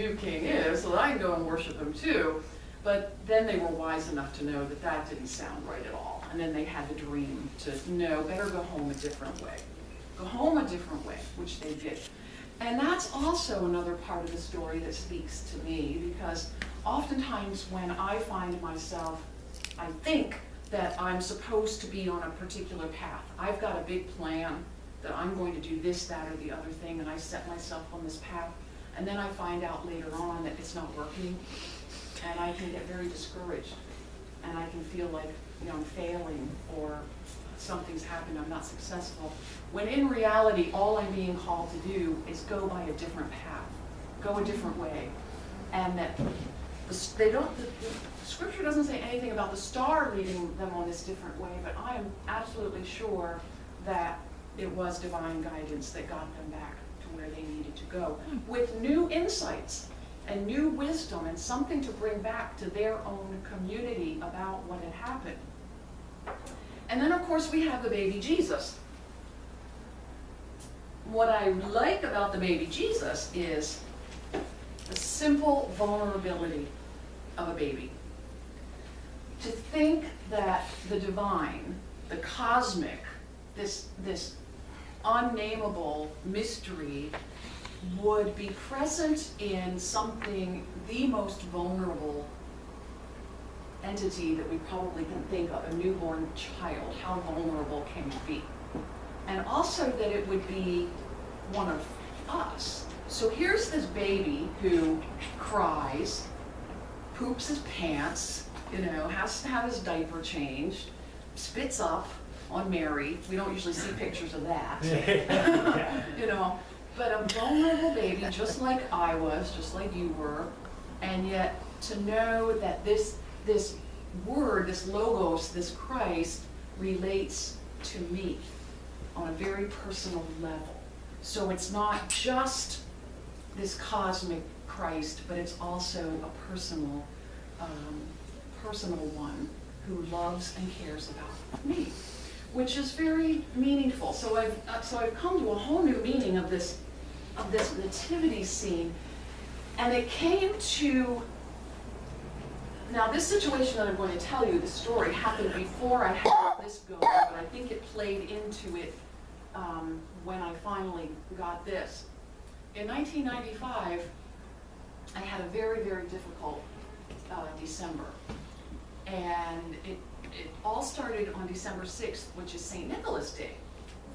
new king is, so that I can go and worship him too. But then they were wise enough to know that that didn't sound right at all. And then they had the dream to know, better go home a different way. Go home a different way, which they did. And that's also another part of the story that speaks to me, because oftentimes when I find myself, I think that I'm supposed to be on a particular path. I've got a big plan that I'm going to do this, that, or the other thing, and I set myself on this path. And then I find out later on that it's not working, and I can get very discouraged, and I can feel like, I'm failing, or something's happened, I'm not successful. When in reality, all I'm being called to do is go by a different path, go a different way. And that the scripture doesn't say anything about the star leading them on this different way, but I am absolutely sure that it was divine guidance that got them back to where they needed to go, with new insights and new wisdom and something to bring back to their own community about what had happened. And then, of course, we have the baby Jesus. What I like about the baby Jesus is the simple vulnerability of a baby. To think that the divine, the cosmic, this unnameable mystery would be present in something, the most vulnerable entity that we probably can think of, a newborn child. How vulnerable can it be? And also that it would be one of us. So here's this baby who cries, poops his pants, has to have his diaper changed, spits up on Mary. We don't usually see pictures of that. But a vulnerable baby, just like I was, just like you were, and yet to know that this word, this logos, this Christ, relates to me on a very personal level. So it's not just this cosmic Christ, but it's also a personal one who loves and cares about me, which is very meaningful. So I've come to a whole new meaning of this nativity scene, and it came to. Now, this situation that I'm going to tell you, the story, happened before I had this going, but I think it played into it when I finally got this. In 1995, I had a very, very difficult December. And it all started on December 6th, which is St. Nicholas Day,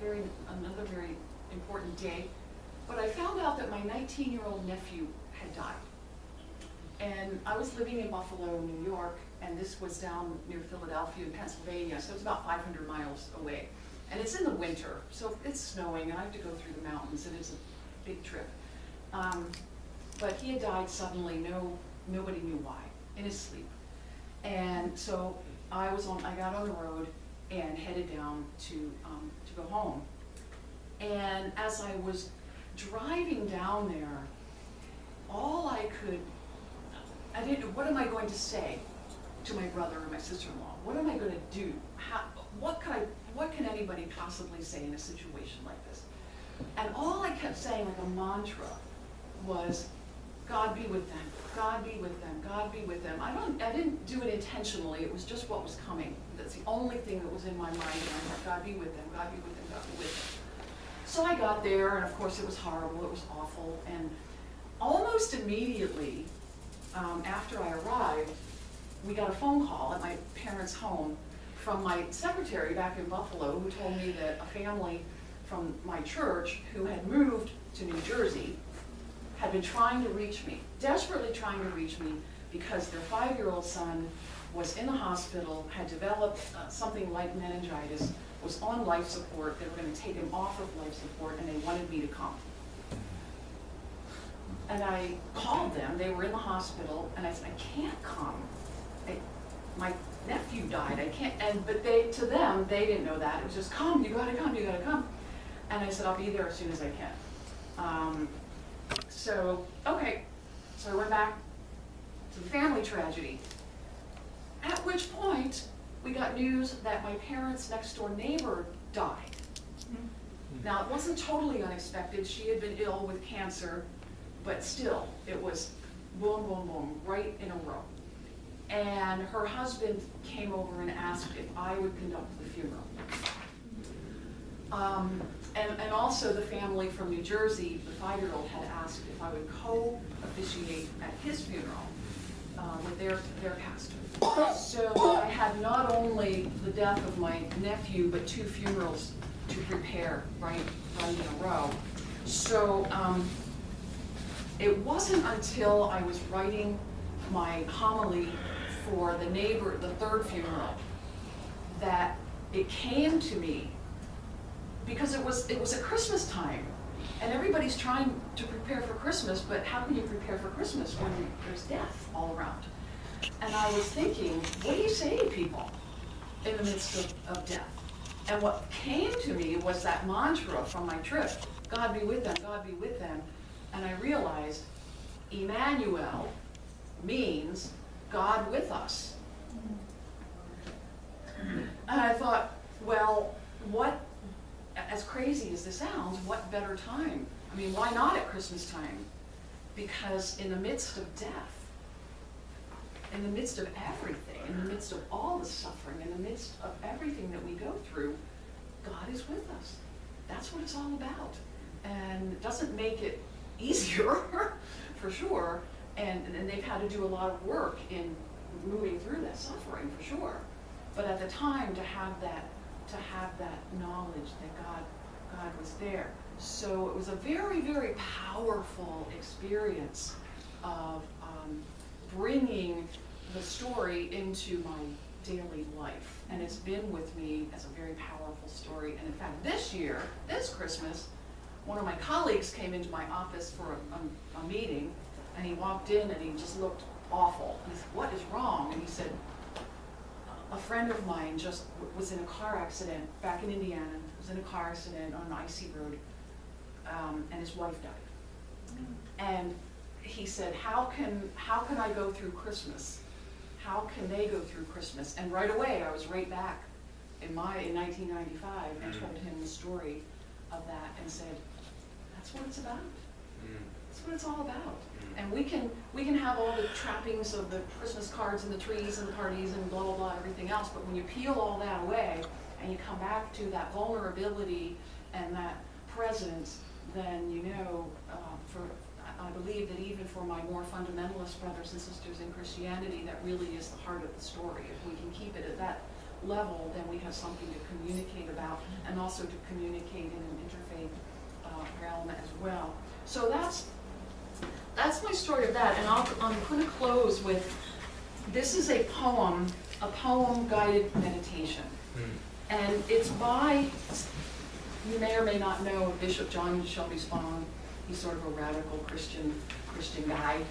another very important day. But I found out that my 19-year-old nephew had died. And I was living in Buffalo, New York, and this was down near Philadelphia, Pennsylvania, so it's about 500 miles away. And it's in the winter, so it's snowing, and I have to go through the mountains, and it's a big trip. But he had died suddenly, nobody knew why, in his sleep. And so I got on the road and headed down to go home. And as I was driving down there, I didn't know, what am I going to say to my brother or my sister-in-law? What am I going to do? What can anybody possibly say in a situation like this? And all I kept saying, like a mantra, was, God be with them, God be with them, God be with them. I didn't do it intentionally, it was just what was coming. That's the only thing that was in my mind, and I thought, God be with them, God be with them, God be with them. So I got there, and of course it was horrible, it was awful, and almost immediately, after I arrived, we got a phone call at my parents' home from my secretary back in Buffalo, who told me that a family from my church who had moved to New Jersey had been trying to reach me, desperately trying to reach me, because their 5-year-old son was in the hospital, had developed something like meningitis, was on life support. They were going to take him off of life support, and they wanted me to come. And I called them, they were in the hospital, and I said, I can't come. My nephew died, I can't, but to them, they didn't know that. It was just, come, you gotta come, you gotta come. And I said, I'll be there as soon as I can. Okay, so I went back to the family tragedy. At which point, we got news that my parents' next door neighbor died. Now, it wasn't totally unexpected. She had been ill with cancer, but still, it was boom, boom, boom, right in a row. And her husband came over and asked if I would conduct the funeral. And also the family from New Jersey, the 5-year-old, had asked if I would co-officiate at his funeral with their pastor. So I had not only the death of my nephew, but 2 funerals to prepare right in a row. So it wasn't until I was writing my homily for the 3rd funeral, that it came to me, because it was at Christmas time, and everybody's trying to prepare for Christmas, but how can you prepare for Christmas when there's death all around? And I was thinking, what do you say to people in the midst of death? And what came to me was that mantra from my trip, God be with them, God be with them. And I realized Emmanuel means God with us. And I thought, well, what, as crazy as this sounds, what better time? I mean, why not at Christmas time? Because in the midst of death, in the midst of everything, in the midst of all the suffering, in the midst of everything that we go through, God is with us. That's what it's all about. And it doesn't make it easier, for sure, and they've had to do a lot of work in moving through that suffering, for sure. But at the time, to have that knowledge that God was there. So it was a very, very powerful experience of bringing the story into my daily life. And it's been with me as a very powerful story. And in fact, this Christmas, one of my colleagues came into my office for a meeting, and he walked in and he just looked awful. And he said, what is wrong? And he said, a friend of mine just was in a car accident back in Indiana, was in a car accident on an icy road, and his wife died. And he said, how can I go through Christmas? How can they go through Christmas? And right away, I was right back in 1995 and told him the story of that and said, that's what it's about. That's what it's all about. And we can have all the trappings of the Christmas cards and the trees and the parties and blah, blah, blah, everything else, but when you peel all that away and you come back to that vulnerability and that presence, then you know, I believe that even for my more fundamentalist brothers and sisters in Christianity, that really is the heart of the story. If we can keep it at that level, then we have something to communicate about, and also to communicate in an interfaith realm as well. So that's my story of that, and I'm going to close with, this is a poem guided meditation. And it's by, you may or may not know, Bishop John Shelby Spong. He's sort of a radical Christian guy.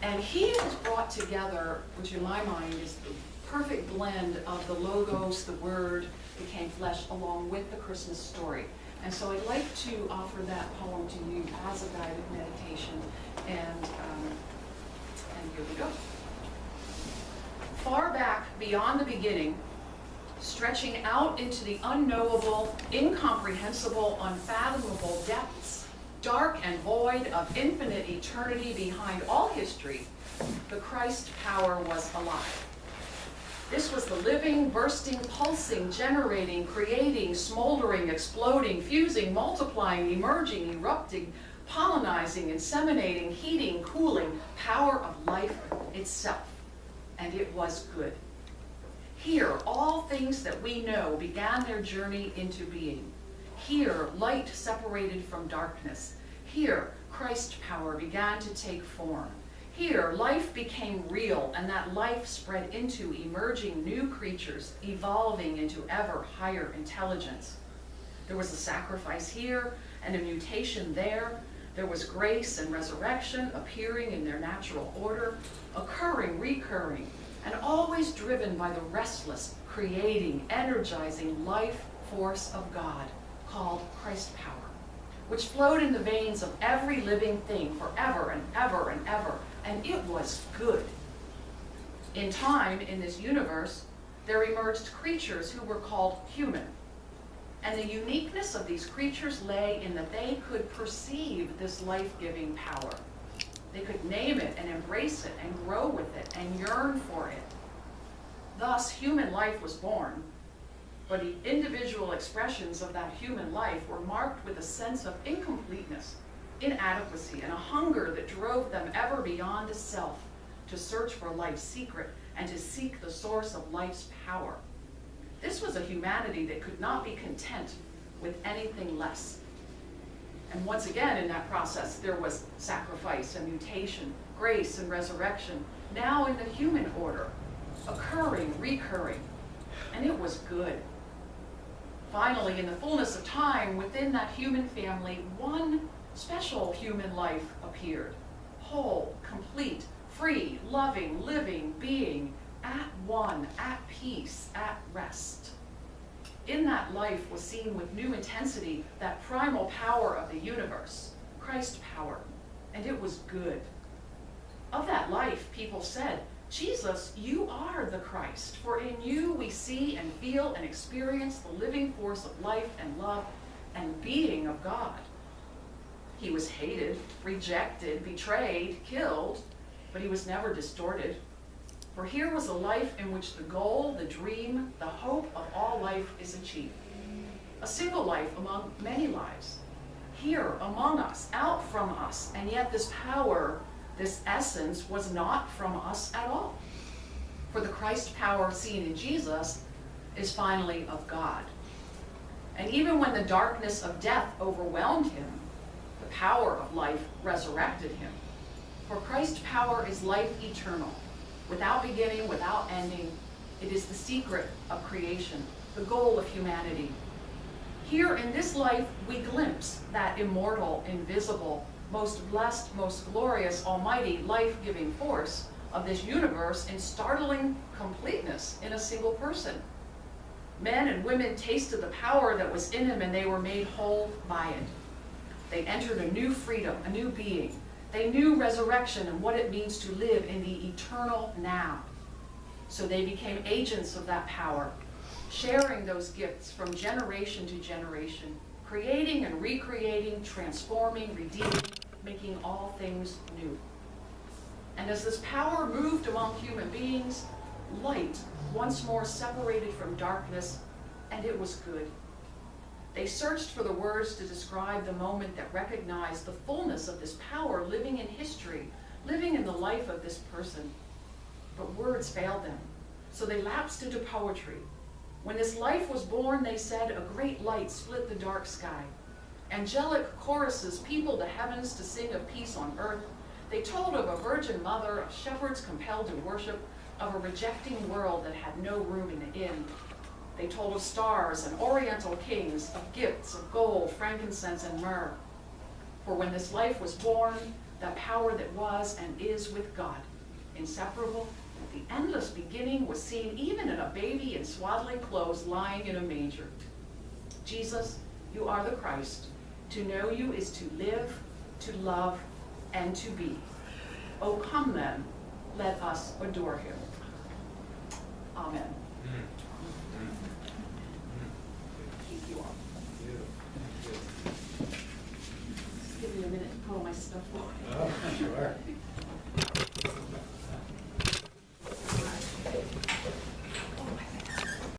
And he has brought together, which in my mind is the perfect blend of the Logos, the Word became flesh, along with the Christmas story. And so I'd like to offer that poem to you as a guided meditation, and here we go. Far back beyond the beginning, stretching out into the unknowable, incomprehensible, unfathomable depths, dark and void of infinite eternity behind all history, the Christ power was alive. This was the living, bursting, pulsing, generating, creating, smoldering, exploding, fusing, multiplying, emerging, erupting, pollinizing, inseminating, heating, cooling, power of life itself. And it was good. Here, all things that we know began their journey into being. Here, light separated from darkness. Here, Christ power began to take form. Here, life became real, and that life spread into emerging new creatures, evolving into ever higher intelligence. There was a sacrifice here, and a mutation there. There was grace and resurrection appearing in their natural order, occurring, recurring, and always driven by the restless, creating, energizing life force of God, called Christ power, which flowed in the veins of every living thing forever and ever and ever. And it was good. In time, in this universe, there emerged creatures who were called human. And the uniqueness of these creatures lay in that they could perceive this life-giving power. They could name it and embrace it and grow with it and yearn for it. Thus, human life was born, but the individual expressions of that human life were marked with a sense of incompleteness, inadequacy, and a hunger that drove them ever beyond the self to search for life's secret and to seek the source of life's power. This was a humanity that could not be content with anything less. And once again, in that process, there was sacrifice and mutation, grace and resurrection, now in the human order, occurring, recurring, and it was good. Finally, in the fullness of time, within that human family, one special human life appeared, whole, complete, free, loving, living, being, at one, at peace, at rest. In that life was seen with new intensity that primal power of the universe, Christ power, and it was good. Of that life, people said, Jesus, you are the Christ, for in you we see and feel and experience the living force of life and love and being of God. He was hated, rejected, betrayed, killed, but he was never distorted. For here was a life in which the goal, the dream, the hope of all life is achieved. A single life among many lives. Here, among us, out from us, and yet this power, this essence, was not from us at all. For the Christ power seen in Jesus is finally of God. And even when the darkness of death overwhelmed him, the power of life resurrected him. For Christ's power is life eternal, without beginning, without ending. It is the secret of creation, the goal of humanity. Here in this life, we glimpse that immortal, invisible, most blessed, most glorious, almighty, life-giving force of this universe in startling completeness in a single person. Men and women tasted the power that was in him, and they were made whole by it. They entered a new freedom, a new being. They knew resurrection and what it means to live in the eternal now. So they became agents of that power, sharing those gifts from generation to generation, creating and recreating, transforming, redeeming, making all things new. And as this power moved among human beings, light once more separated from darkness, and it was good. They searched for the words to describe the moment that recognized the fullness of this power living in history, living in the life of this person. But words failed them, so they lapsed into poetry. When this life was born, they said, a great light split the dark sky. Angelic choruses peopled the heavens to sing of peace on earth. They told of a virgin mother, of shepherds compelled to worship, of a rejecting world that had no room in the inn. They told of stars and oriental kings, of gifts of gold, frankincense, and myrrh. For when this life was born, that power that was and is with God, inseparable, the endless beginning was seen even in a baby in swaddling clothes lying in a manger. Jesus, you are the Christ. To know you is to live, to love, and to be. Oh, come then, let us adore him. Amen. Thank you all. Just give me a minute to pull my stuff away. Oh, sure.